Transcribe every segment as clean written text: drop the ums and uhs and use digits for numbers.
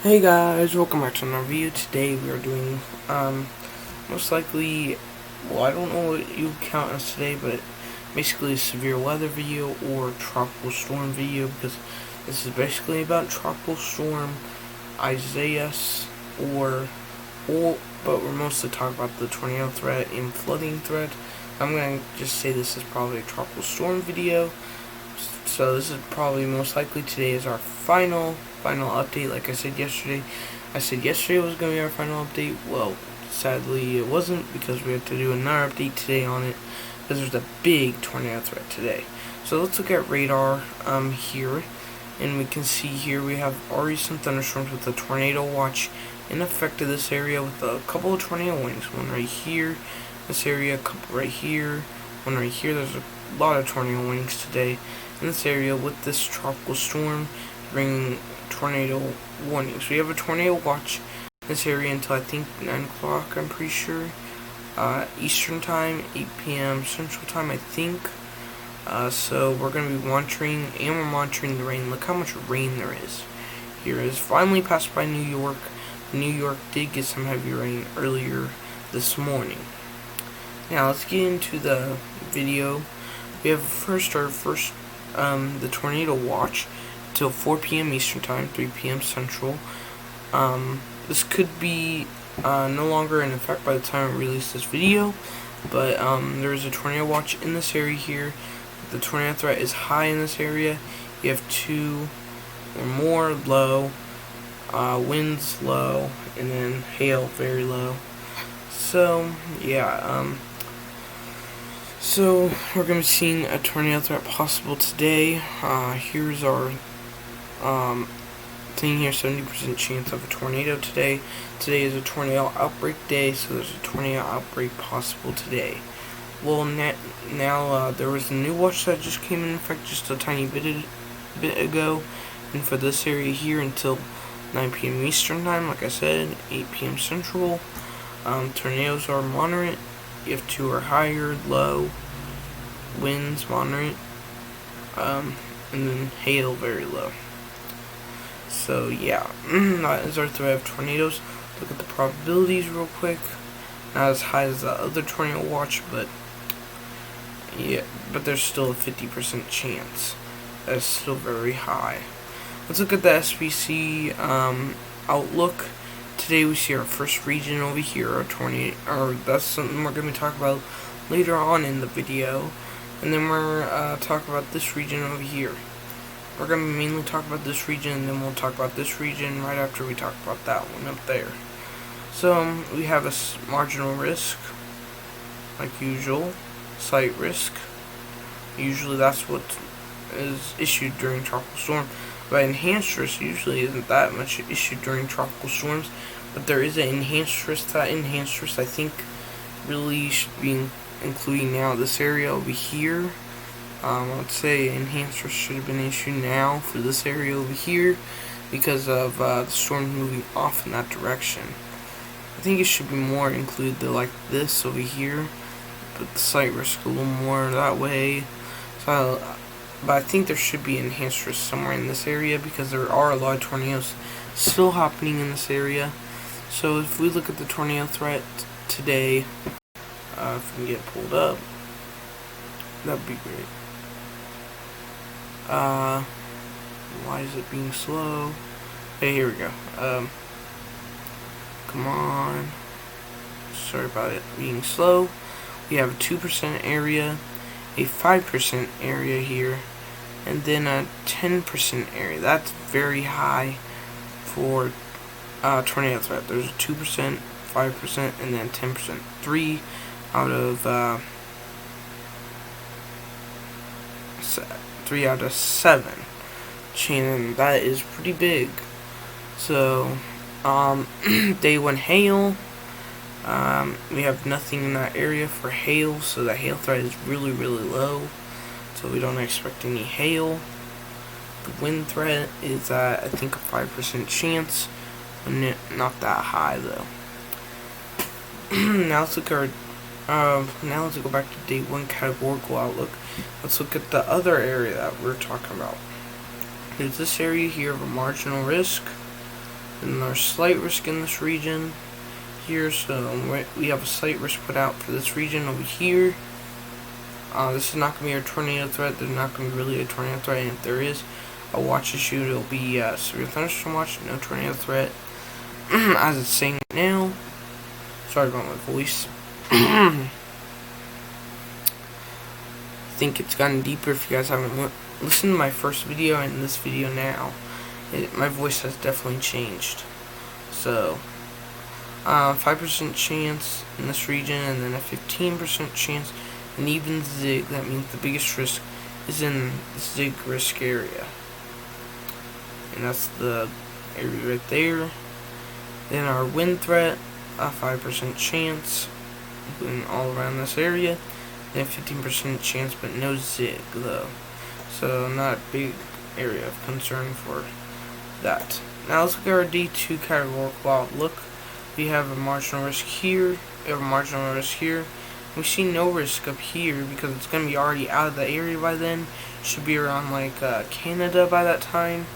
Hey guys, welcome back to another video. Today we are doing, most likely, well, I don't know what you count as today, but basically a severe weather video or tropical storm video, because this is basically about tropical storm Isaias but we're mostly talking about the tornado threat and flooding threat. I'm going to just say this is probably a tropical storm video. So this is probably most likely today is our final update. Like I said yesterday, was going to be our final update. Well, sadly it wasn't, because we had to do another update today on it, because there's a big tornado threat today. So let's look at radar here, and we can see here we have already some thunderstorms with a tornado watch in effect to this area, with a couple of tornado warnings. One right here, this area, a couple right here, one right here. There's a lot of tornado warnings today in this area with this tropical storm bringing tornado warnings. We have a tornado watch in this area until I think 9 o'clock, I'm pretty sure, Eastern time, 8 p.m. Central time, I think. So we're going to be monitoring, and we're monitoring the rain. Look how much rain there is. Here is finally passed by New York. New York did get some heavy rain earlier this morning. Now let's get into the video. We have the tornado watch till 4 p.m. Eastern time, 3 p.m. Central. This could be no longer in effect by the time I release this video, but there is a tornado watch in this area here. The tornado threat is high in this area. You have 2 or more low, winds low, and then hail very low. So yeah, so we're going to be seeing a tornado threat possible today. Here's our thing here, 70% chance of a tornado today. Today is a tornado outbreak day, so there's a tornado outbreak possible today. Well, now there was a new watch that just came in effect just a tiny bit ago, and for this area here until 9 p.m. Eastern time, like I said, 8 p.m. Central. Tornadoes are moderate. You have 2 or higher, low, winds moderate, and then hail very low. So yeah, that is our threat of tornadoes. Look at the probabilities real quick. Not as high as the other tornado watch, but yeah, but there's still a 50% chance. That's still very high. Let's look at the SPC outlook. Today we see our first region over here, our tornado, or that's something we're going to talk about later on in the video. And then we're talking about this region over here. We're going to mainly talk about this region, and then we'll talk about this region right after we talk about that one up there. So we have a marginal risk, like usual, site risk. Usually that's what is issued during tropical storm. But enhanced risk usually isn't that much issued during tropical storms, but there is an enhanced risk. That enhanced risk, I think, really should be including now this area over here. I'd say enhanced risk should have been issued now for this area over here because of the storm moving off in that direction. I think it should be more included like this over here, but the site risk a little more that way. So, but I think there should be enhanced risk somewhere in this area because there are a lot of tornadoes still happening in this area. So if we look at the tornado threat today, if we can get it pulled up, that'd be great. Why is it being slow? Hey, here we go. Come on. Sorry about it being slow. We have a 2% area, a 5% area here, and then a 10% area. That's very high for tornado threat. There's a 2%, 5%, and then 10%. 3 out of 7. And that is pretty big. So, day 1 hail. We have nothing in that area for hail, so the hail threat is really, really low. So we don't expect any hail. The wind threat is at, I think, a 5% chance, but not that high though. Now let's look at now let's go back to day 1 categorical outlook. Let's look at the other area that we're talking about. There's this area here of a marginal risk. And there's slight risk in this region here, so we have a slight risk put out for this region over here. This is not going to be a tornado threat. There's not going to be really a tornado threat, and if there is a watch issue, it'll be severe thunderstorm watch, no tornado threat. As it's saying right now. Sorry about my voice. I think it's gotten deeper. If you guys haven't listened to my first video and this video now, my voice has definitely changed. So 5% chance in this region, and then a 15% chance in even zig. That means the biggest risk is in the zig risk area, and that's the area right there. Then our wind threat, a 5% chance, including all around this area. Then 15% chance, but no zig though. So not a big area of concern for that. Now let's look at our day 2 categorical outlook. We have a marginal risk here. We have a marginal risk here. We see no risk up here because it's going to be already out of the area by then. Should be around like Canada by that time.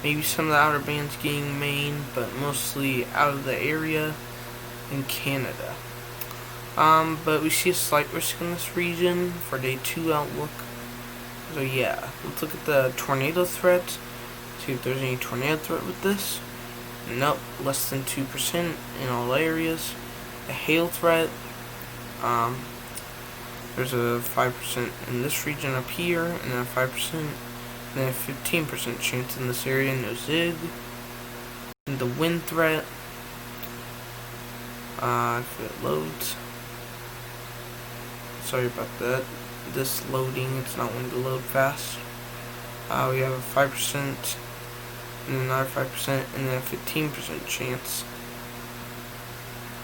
Maybe some of the outer bands getting Maine, but mostly out of the area in Canada. But we see a slight risk in this region for day 2 outlook. So yeah, let's look at the tornado threat. See if there's any tornado threat with this. Nope, less than 2% in all areas. A hail threat. There's a 5% in this region up here, and then a 5%, and then a 15% chance in this area, no zig. And the wind threat. If it loads. Sorry about that. This loading, it's not going to load fast. We have a 5%, and then another 5%, and then a 15% chance.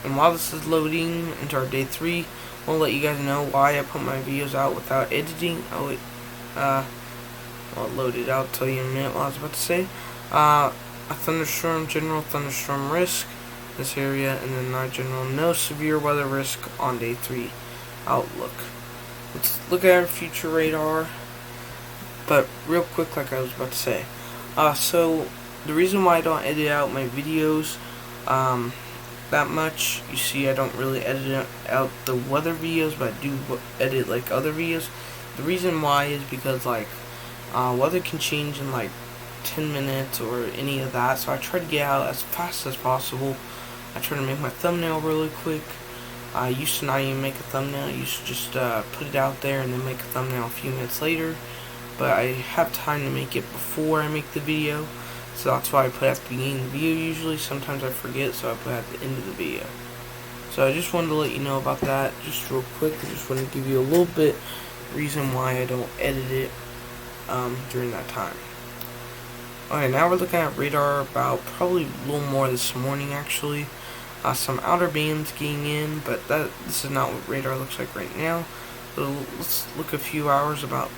And while this is loading into our day 3, I'll let you guys know why I put my videos out without editing. Oh wait, I'll load it out, tell you in a minute what I was about to say. A thunderstorm, general thunderstorm risk, this area, and then not general, no severe weather risk on day 3 outlook. Let's look at our future radar, but real quick, like I was about to say. So the reason why I don't edit out my videos that much, you see I don't really edit out the weather videos, but I do edit like other videos. The reason why is because like weather can change in like 10 minutes or any of that, so I try to get out as fast as possible. I try to make my thumbnail really quick. I used to not even make a thumbnail. I used to just put it out there and then make a thumbnail a few minutes later. But I have time to make it before I make the video, so that's why I put at the beginning of the video usually. Sometimes I forget, so I put at the end of the video. So I just wanted to let you know about that, just real quick. I just wanted to give you a little bit reason why I don't edit it during that time. Okay, now we're looking at radar about probably a little more this morning actually. Some outer bands getting in, but this is not what radar looks like right now. So let's look a few hours about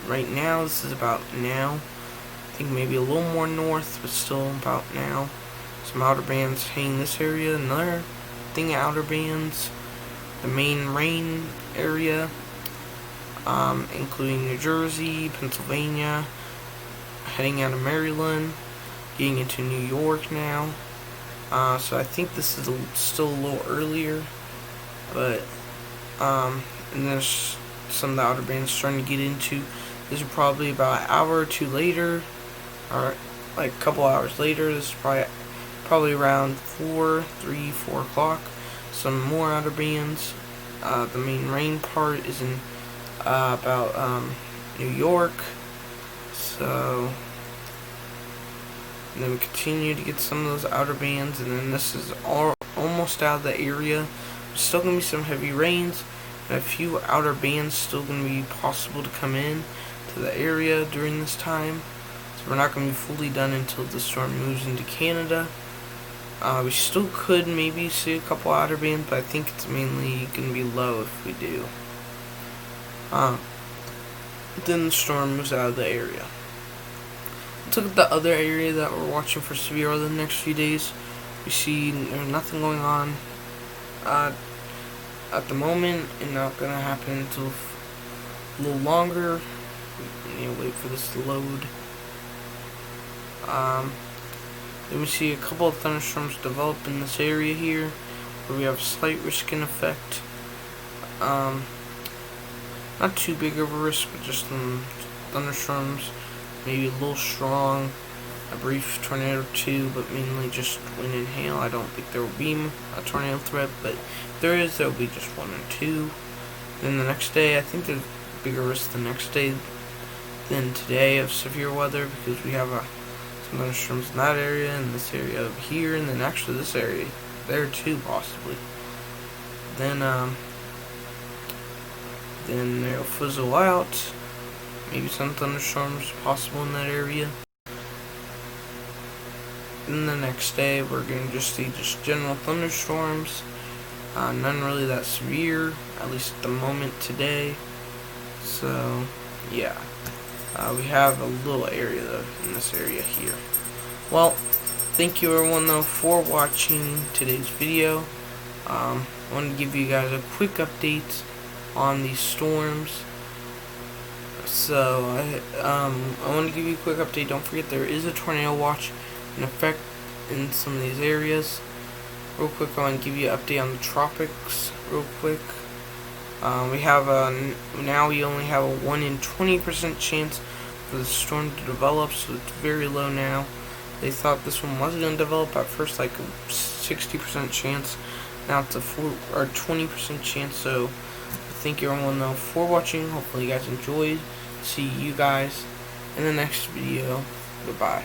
right now. This is about now. I think maybe a little more north, but still about now. Some outer bands hitting this area. Another thing, outer bands, the main rain area, including New Jersey, Pennsylvania, heading out of Maryland, getting into New York now. So I think this is still a little earlier, but and there's some of the outer bands starting to get into. This is probably about an hour or two later, or like a couple hours later. This is probably around 4 o'clock. Some more outer bands. The main rain part is in about New York. So and then we continue to get some of those outer bands, and then this is almost out of the area. There's still going to be some heavy rains, and a few outer bands still going to be possible to come in to the area during this time. So we're not going to be fully done until the storm moves into Canada. We still could maybe see a couple outer bands, but I think it's mainly going to be low if we do. Then the storm moves out of the area. Let's look at the other area that we're watching for severe weather the next few days. We see there's nothing going on at the moment, and not going to happen until a little longer. I need to wait for this to load. Then we see a couple of thunderstorms develop in this area here, where we have a slight risk in effect. Not too big of a risk, but just some thunderstorms, maybe a little strong, a brief tornado or two, but mainly just wind and hail. I don't think there will be a tornado threat, but if there is, there will be just one or two. Then the next day, I think there's bigger risk the next day than today of severe weather, because we have some thunderstorms in that area, and this area over here, and then actually this area there too, possibly. Then they'll fizzle out. Maybe some thunderstorms possible in that area. Then the next day, we're going to just see just general thunderstorms. None really that severe, at least at the moment today. So, yeah. We have a little area though in this area here. Well, thank you everyone though for watching today's video. I wanted to give you guys a quick update on these storms. So I want to give you a quick update. Don't forget there is a tornado watch in effect in some of these areas. Real quick, I want to give you an update on the tropics real quick. We have now we only have a 1 in 20% chance for the storm to develop, so it's very low now. They thought this one wasn't going to develop at first, like a 60% chance. Now it's a 20% chance. So thank you everyone though for watching. Hopefully you guys enjoyed. See you guys in the next video. Goodbye.